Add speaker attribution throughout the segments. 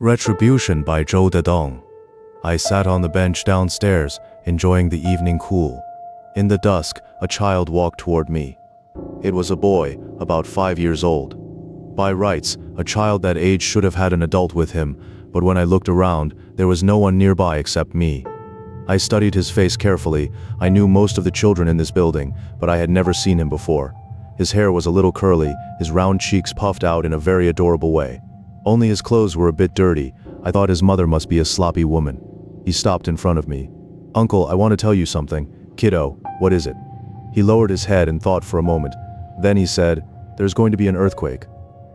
Speaker 1: Retribution by Zhou Dedong. I sat on the bench downstairs, enjoying the evening cool. In the dusk, a child walked toward me. It was a boy, about 5 years old. By rights, a child that age should have had an adult with him, but when I looked around, there was no one nearby except me. I studied his face carefully. I knew most of the children in this building, but I had never seen him before. His hair was a little curly, his round cheeks puffed out in a very adorable way. Only his clothes were a bit dirty. I thought his mother must be a sloppy woman. He stopped in front of me. "Uncle, I want to tell you something." "Kiddo, what is it?" He lowered his head and thought for a moment. Then he said, "There's going to be an earthquake."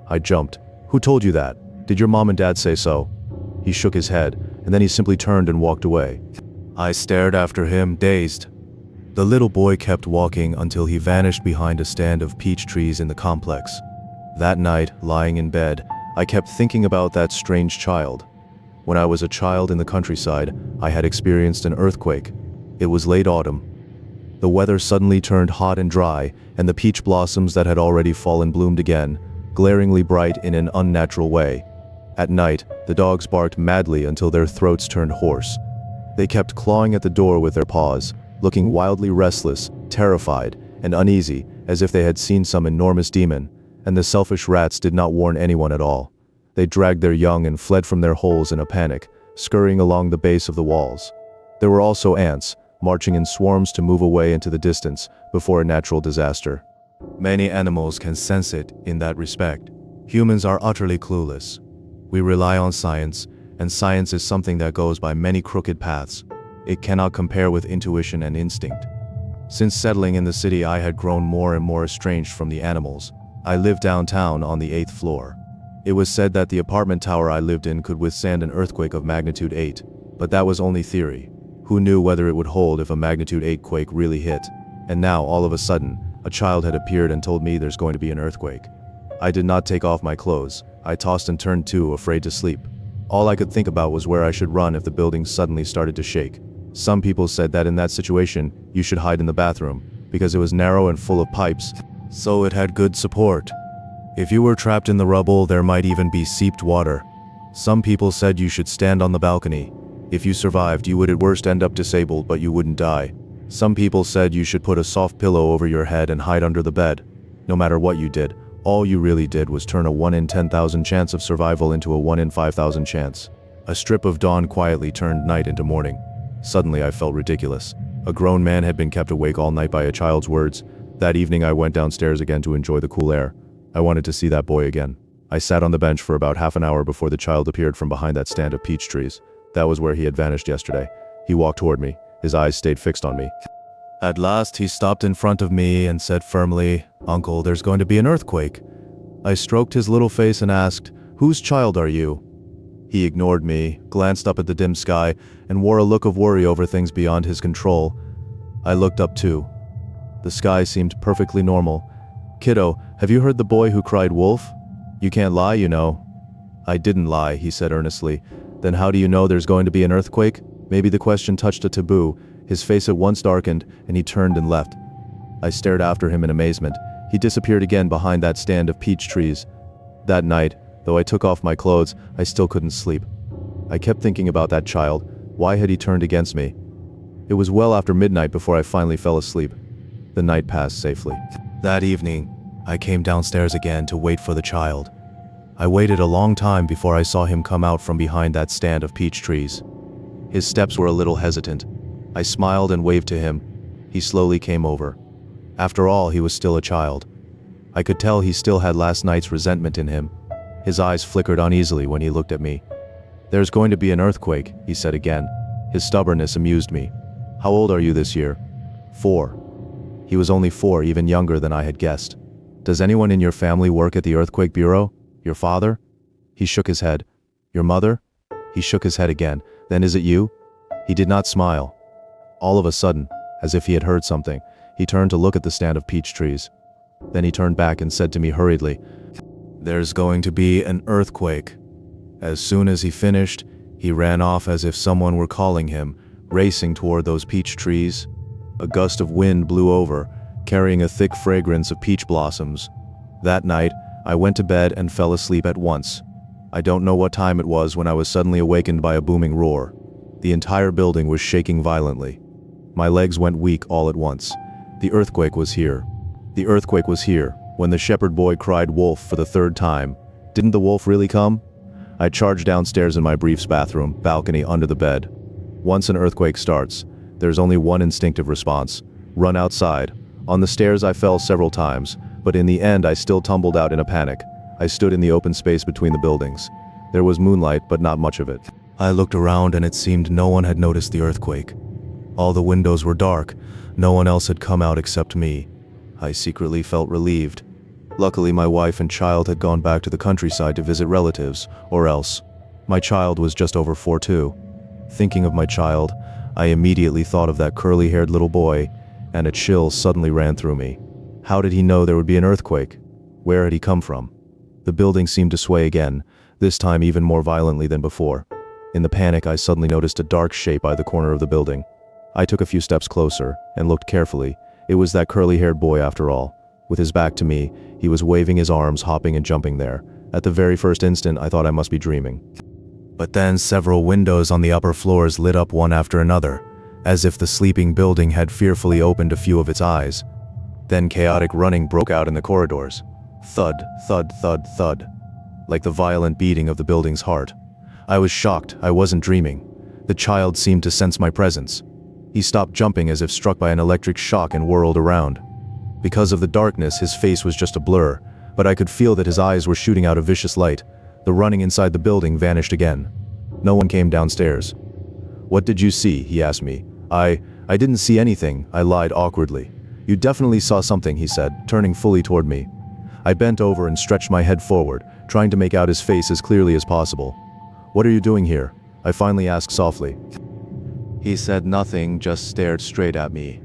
Speaker 1: I jumped. "Who told you that? Did your mom and dad say so?" He shook his head, and then he simply turned and walked away. I stared after him, dazed. The little boy kept walking until he vanished behind a stand of peach trees in the complex. That night, lying in bed, I kept thinking about that strange child. When I was a child in the countryside, I had experienced an earthquake. It was late autumn. The weather suddenly turned hot and dry, and the peach blossoms that had already fallen bloomed again, glaringly bright in an unnatural way. At night, the dogs barked madly until their throats turned hoarse. They kept clawing at the door with their paws, looking wildly restless, terrified, and uneasy, as if they had seen some enormous demon. And the selfish rats did not warn anyone at all. They dragged their young and fled from their holes in a panic, scurrying along the base of the walls. There were also ants, marching in swarms to move away into the distance before a natural disaster. Many animals can sense it in that respect. Humans are utterly clueless. We rely on science, and science is something that goes by many crooked paths. It cannot compare with intuition and instinct. Since settling in the city, I had grown more and more estranged from the animals. I lived downtown on the 8th floor. It was said that the apartment tower I lived in could withstand an earthquake of magnitude 8, but that was only theory. Who knew whether it would hold if a magnitude 8 quake really hit? And now, all of a sudden, a child had appeared and told me there's going to be an earthquake. I did not take off my clothes. I tossed and turned too, afraid to sleep. All I could think about was where I should run if the building suddenly started to shake. Some people said that in that situation, you should hide in the bathroom, because it was narrow and full of pipes, so it had good support. If you were trapped in the rubble, there might even be seeped water. Some people said you should stand on the balcony. If you survived, you would at worst end up disabled, but you wouldn't die. Some people said you should put a soft pillow over your head and hide under the bed. No matter what you did, all you really did was turn a 1 in 10,000 chance of survival into a 1 in 5,000 chance. A strip of dawn quietly turned night into morning. Suddenly I felt ridiculous. A grown man had been kept awake all night by a child's words. That evening I went downstairs again to enjoy the cool air. I wanted to see that boy again. I sat on the bench for about half an hour before the child appeared from behind that stand of peach trees. That was where he had vanished yesterday. He walked toward me. His eyes stayed fixed on me. At last he stopped in front of me and said firmly, "Uncle, there's going to be an earthquake." I stroked his little face and asked, "Whose child are you?" He ignored me, glanced up at the dim sky, and wore a look of worry over things beyond his control. I looked up too. The sky seemed perfectly normal. "Kiddo, have you heard the boy who cried wolf? You can't lie, you know." "I didn't lie," he said earnestly. "Then how do you know there's going to be an earthquake?" Maybe the question touched a taboo. His face at once darkened, and he turned and left. I stared after him in amazement. He disappeared again behind that stand of peach trees. That night, though I took off my clothes, I still couldn't sleep. I kept thinking about that child. Why had he turned against me? It was well after midnight before I finally fell asleep. The night passed safely. That evening, I came downstairs again to wait for the child. I waited a long time before I saw him come out from behind that stand of peach trees. His steps were a little hesitant. I smiled and waved to him. He slowly came over. After all, he was still a child. I could tell he still had last night's resentment in him. His eyes flickered uneasily when he looked at me. "There's going to be an earthquake," he said again. His stubbornness amused me. "How old are you this year?" 4. He was only 4, even younger than I had guessed. "Does anyone in your family work at the earthquake bureau? Your father?" He shook his head. "Your mother?" He shook his head again. "Then is it you?" He did not smile. All of a sudden, as if he had heard something, he turned to look at the stand of peach trees. Then he turned back and said to me hurriedly, "There's going to be an earthquake." As soon as he finished, he ran off as if someone were calling him, racing toward those peach trees. A gust of wind blew over, carrying a thick fragrance of peach blossoms. That night, I went to bed and fell asleep at once. I don't know what time it was when I was suddenly awakened by a booming roar. The entire building was shaking violently. My legs went weak all at once. The earthquake was here. The earthquake was here. When the shepherd boy cried wolf for the third time, didn't the wolf really come? I charged downstairs in my brief's bathroom, balcony under the bed. Once an earthquake starts, there's only one instinctive response: run outside. On the stairs I fell several times, but in the end I still tumbled out in a panic. I stood in the open space between the buildings. There was moonlight, but not much of it. I looked around and it seemed no one had noticed the earthquake. All the windows were dark. No one else had come out except me. I secretly felt relieved. Luckily, my wife and child had gone back to the countryside to visit relatives, or else. My child was just over 4 too. Thinking of my child, I immediately thought of that curly-haired little boy, and a chill suddenly ran through me. How did he know there would be an earthquake? Where had he come from? The building seemed to sway again, this time even more violently than before. In the panic, I suddenly noticed a dark shape by the corner of the building. I took a few steps closer and looked carefully. It was that curly-haired boy after all. With his back to me, he was waving his arms, hopping and jumping there. At the very first instant, I thought I must be dreaming. But then several windows on the upper floors lit up one after another, as if the sleeping building had fearfully opened a few of its eyes. Then chaotic running broke out in the corridors. Thud, thud, thud, thud. Like the violent beating of the building's heart. I was shocked. I wasn't dreaming. The child seemed to sense my presence. He stopped jumping as if struck by an electric shock and whirled around. Because of the darkness, his face was just a blur, but I could feel that his eyes were shooting out a vicious light. The running inside the building vanished again. No one came downstairs. "What did you see?" he asked me. I didn't see anything," I lied awkwardly. "You definitely saw something," he said, turning fully toward me. I bent over and stretched my head forward, trying to make out his face as clearly as possible. "What are you doing here?" I finally asked softly. He said nothing, just stared straight at me.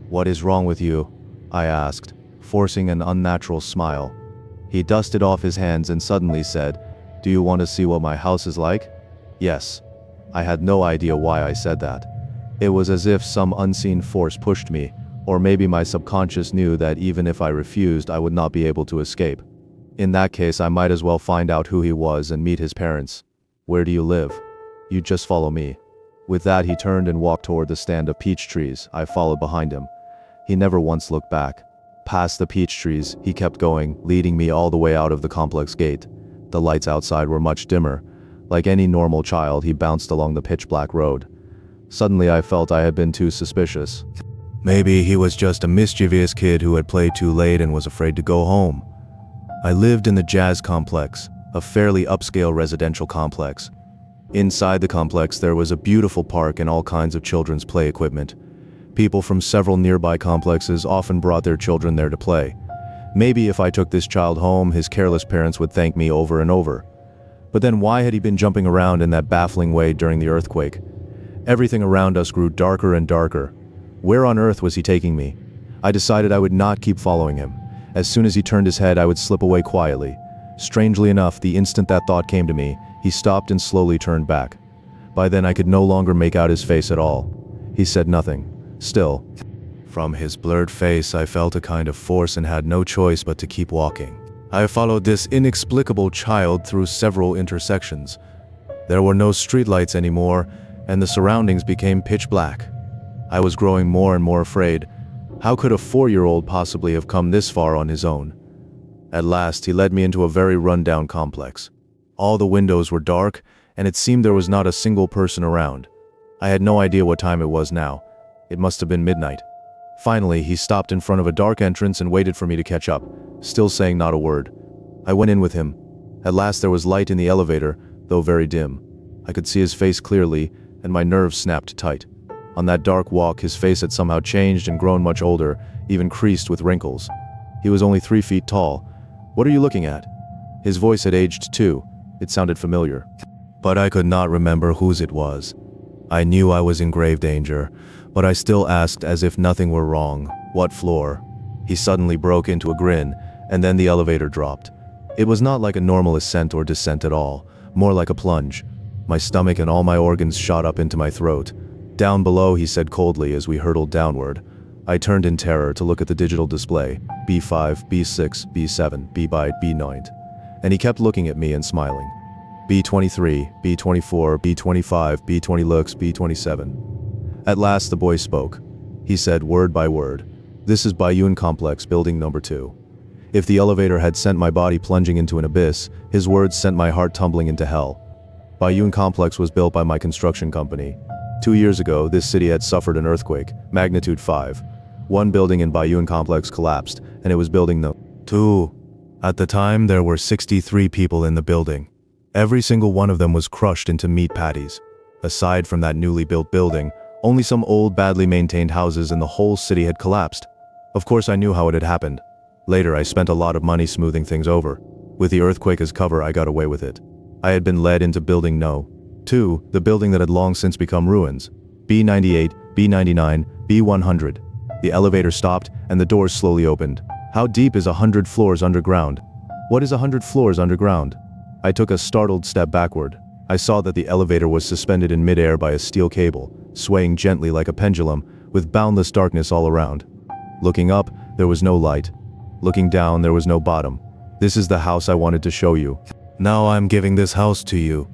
Speaker 1: "What is wrong with you?" I asked, forcing an unnatural smile. He dusted off his hands and suddenly said, "Do you want to see what my house is like?" Yes. I had no idea why I said that. It was as if some unseen force pushed me, or maybe my subconscious knew that even if I refused, I would not be able to escape. In that case, I might as well find out who he was and meet his parents. "Where do you live?" "You just follow me." With that, he turned and walked toward the stand of peach trees. I followed behind him. He never once looked back. Past the peach trees, he kept going, leading me all the way out of the complex gate. The lights outside were much dimmer. Like any normal child, he bounced along the pitch-black road. Suddenly, I felt I had been too suspicious. Maybe he was just a mischievous kid who had played too late and was afraid to go home. I lived in the Jazz Complex, a fairly upscale residential complex. Inside the complex, there was a beautiful park and all kinds of children's play equipment. People from several nearby complexes often brought their children there to play. Maybe if I took this child home, his careless parents would thank me over and over. But then why had he been jumping around in that baffling way during the earthquake? Everything around us grew darker and darker. Where on earth was he taking me? I decided I would not keep following him. As soon as he turned his head, I would slip away quietly. Strangely enough, the instant that thought came to me, he stopped and slowly turned back. By then I could no longer make out his face at all. He said nothing. Still, from his blurred face, I felt a kind of force and had no choice but to keep walking. I followed this inexplicable child through several intersections. There were no streetlights anymore, and the surroundings became pitch black. I was growing more and more afraid. How could a 4-year-old possibly have come this far on his own? At last, he led me into a very run-down complex. All the windows were dark, and it seemed there was not a single person around. I had no idea what time it was now. It must have been midnight. Finally, he stopped in front of a dark entrance and waited for me to catch up, still saying not a word. I went in with him. At last there was light in the elevator, though very dim. I could see his face clearly, and my nerves snapped tight. On that dark walk, his face had somehow changed and grown much older, even creased with wrinkles. He was only 3 feet tall. "What are you looking at?" His voice had aged too. It sounded familiar. But I could not remember whose it was. I knew I was in grave danger, but I still asked as if nothing were wrong, "What floor?" He suddenly broke into a grin, and then the elevator dropped. It was not like a normal ascent or descent at all, more like a plunge. My stomach and all my organs shot up into my throat. "Down below," he said coldly as we hurtled downward. I turned in terror to look at the digital display, B5, B6, B7, B9, and he kept looking at me and smiling. B23, B24, B25, B20 looks, B27. At last the boy spoke. He said word by word, "This is Bayun Complex, building number 2. If the elevator had sent my body plunging into an abyss, his words sent my heart tumbling into hell. Bayun Complex was built by my construction company. 2 years ago, this city had suffered an earthquake, magnitude 5. One building in Bayun Complex collapsed, and it was building no. 2. At the time, there were 63 people in the building. Every single one of them was crushed into meat patties. Aside from that newly built building, only some old, badly maintained houses in the whole city had collapsed. Of course, I knew how it had happened. Later, I spent a lot of money smoothing things over. With the earthquake as cover, I got away with it. I had been led into building no. 2, the building that had long since become ruins. B98, B99, B100. The elevator stopped, and the doors slowly opened. How deep is 100 floors underground? What is 100 floors underground? I took a startled step backward. I saw that the elevator was suspended in midair by a steel cable, swaying gently like a pendulum, with boundless darkness all around. Looking up, there was no light. Looking down, there was no bottom. This is the house I wanted to show you. Now I'm giving this house to you.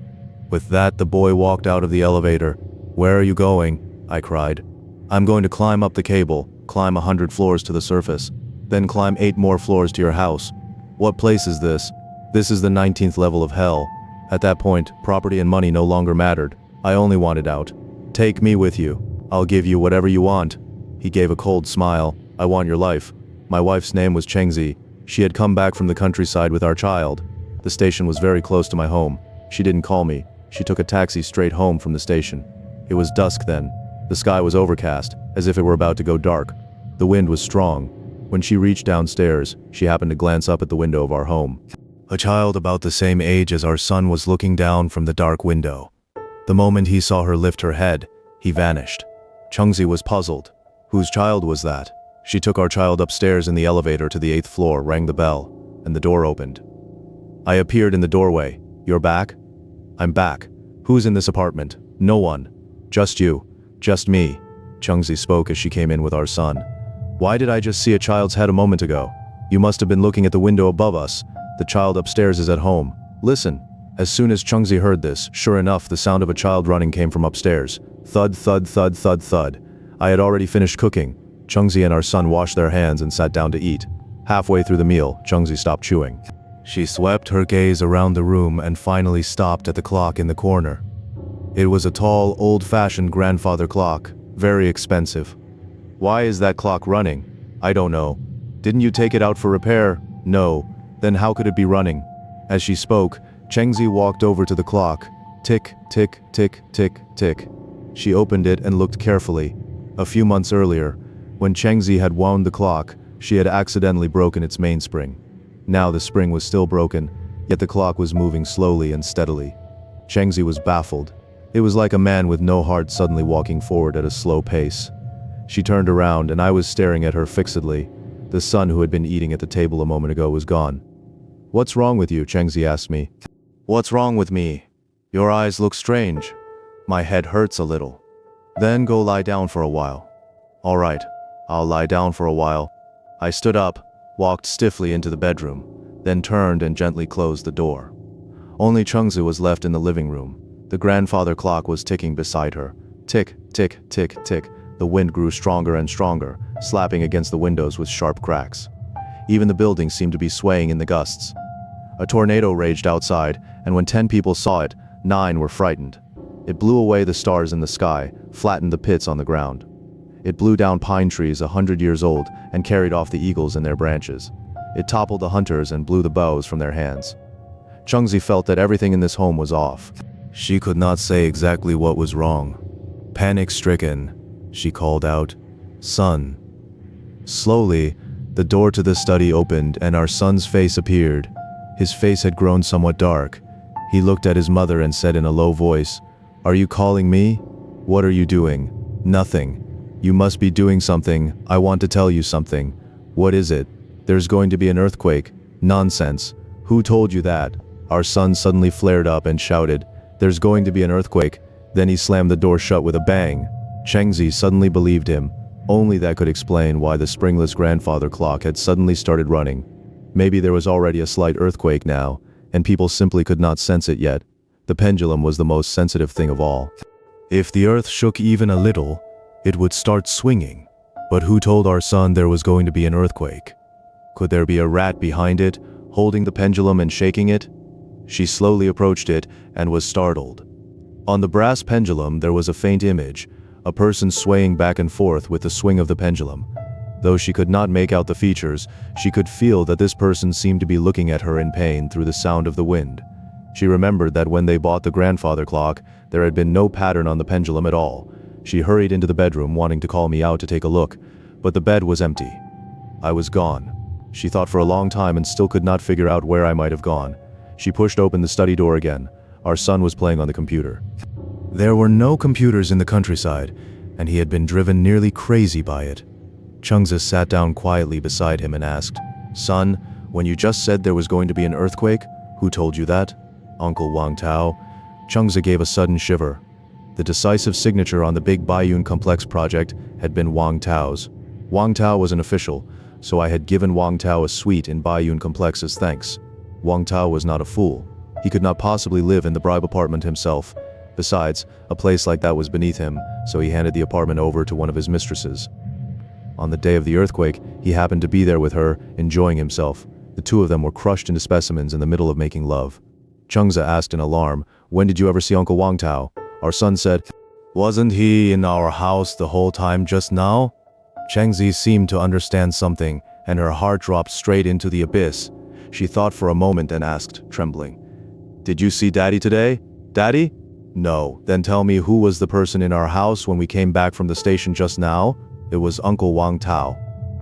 Speaker 1: With that, the boy walked out of the elevator. Where are you going? I cried. I'm going to climb up the cable, climb 100 floors to the surface, then climb 8 more floors to your house. What place is this? This is the 19th level of hell. At that point, property and money no longer mattered. I only wanted out. Take me with you. I'll give you whatever you want. He gave a cold smile. I want your life. My wife's name was Chengzi. She had come back from the countryside with our child. The station was very close to my home. She didn't call me. She took a taxi straight home from the station. It was dusk then. The sky was overcast, as if it were about to go dark. The wind was strong. When she reached downstairs, she happened to glance up at the window of our home. A child about the same age as our son was looking down from the dark window. The moment he saw her lift her head, he vanished. Chengzi was puzzled. Whose child was that? She took our child upstairs in the elevator to the 8th floor, rang the bell, and the door opened. I appeared in the doorway. You're back? I'm back. Who's in this apartment? No one. Just you. Just me. Chengzi spoke as she came in with our son. Why did I just see a child's head a moment ago? You must have been looking at the window above us. The child upstairs is at home. Listen. As soon as Chengzi heard this, sure enough, the sound of a child running came from upstairs. Thud, thud, thud, thud, thud. I had already finished cooking. Chengzi and our son washed their hands and sat down to eat. Halfway through the meal, Chengzi stopped chewing. She swept her gaze around the room and finally stopped at the clock in the corner. It was a tall, old-fashioned grandfather clock, very expensive. Why is that clock running? I don't know. Didn't you take it out for repair? No. Then how could it be running? As she spoke, Chengzi walked over to the clock. Tick, tick, tick, tick, tick. She opened it and looked carefully. A few months earlier, when Chengzi had wound the clock, she had accidentally broken its mainspring. Now the spring was still broken, yet the clock was moving slowly and steadily. Chengzi was baffled. It was like a man with no heart suddenly walking forward at a slow pace. She turned around and I was staring at her fixedly. The son who had been eating at the table a moment ago was gone. What's wrong with you? Chengzi asked me. What's wrong with me? Your eyes look strange. My head hurts a little. Then go lie down for a while. All right, I'll lie down for a while. I stood up, walked stiffly into the bedroom, then turned and gently closed the door. Only Chengzi was left in the living room. The grandfather clock was ticking beside her. Tick, tick, tick, tick. The wind grew stronger and stronger, slapping against the windows with sharp cracks. Even the building seemed to be swaying in the gusts. A tornado raged outside, and when 10 people saw it, 9 were frightened. It blew away the stars in the sky, flattened the pits on the ground. It blew down pine trees 100 years old and carried off the eagles in their branches. It toppled the hunters and blew the bows from their hands. Chengzi felt that everything in this home was off. She could not say exactly what was wrong. Panic-stricken, she called out, "Son." Slowly, the door to the study opened and our son's face appeared. His face had grown somewhat dark. He looked at his mother and said in a low voice, "Are you calling me? What are you doing?" "Nothing. You must be doing something. I want to tell you something." "What is it?" "There's going to be an earthquake." "Nonsense. Who told you that?" Our son suddenly flared up and shouted, "There's going to be an earthquake." Then he slammed the door shut with a bang. Chengzi suddenly believed him. Only that could explain why the springless grandfather clock had suddenly started running. Maybe there was already a slight earthquake now, and people simply could not sense it yet. The pendulum was the most sensitive thing of all. If the earth shook even a little, it would start swinging. But who told our son there was going to be an earthquake? Could there be a rat behind it, holding the pendulum and shaking it? She slowly approached it and was startled. On the brass pendulum there was a faint image, a person swaying back and forth with the swing of the pendulum. Though she could not make out the features, she could feel that this person seemed to be looking at her in pain through the sound of the wind. She remembered that when they bought the grandfather clock, there had been no pattern on the pendulum at all. She hurried into the bedroom wanting to call me out to take a look, but the bed was empty. I was gone. She thought for a long time and still could not figure out where I might have gone. She pushed open the study door again. Our son was playing on the computer. There were no computers in the countryside, and he had been driven nearly crazy by it. Chengzi sat down quietly beside him and asked, "Son, when you just said there was going to be an earthquake, who told you that?" "Uncle Wang Tao." Chengzi gave a sudden shiver. The decisive signature on the big Baiyun complex project had been Wang Tao's. Wang Tao was an official, so I had given Wang Tao a suite in Baiyun complex as thanks. Wang Tao was not a fool. He could not possibly live in the bribe apartment himself. Besides, a place like that was beneath him, so he handed the apartment over to one of his mistresses. On the day of the earthquake, he happened to be there with her, enjoying himself. The two of them were crushed into specimens in the middle of making love. Chengzi asked in alarm, "When did you ever see Uncle Wang Tao?" Our son said, "Wasn't he in our house the whole time just now?" Chengzi seemed to understand something, and her heart dropped straight into the abyss. She thought for a moment and asked, trembling, "Did you see Daddy today? Daddy?" "No." "Then tell me, who was the person in our house when we came back from the station just now?" "It was Uncle Wang Tao."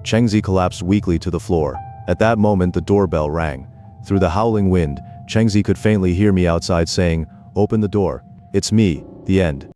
Speaker 1: Chengzi collapsed weakly to the floor. At that moment the doorbell rang. Through the howling wind, Chengzi could faintly hear me outside saying, "Open the door. It's me." The end.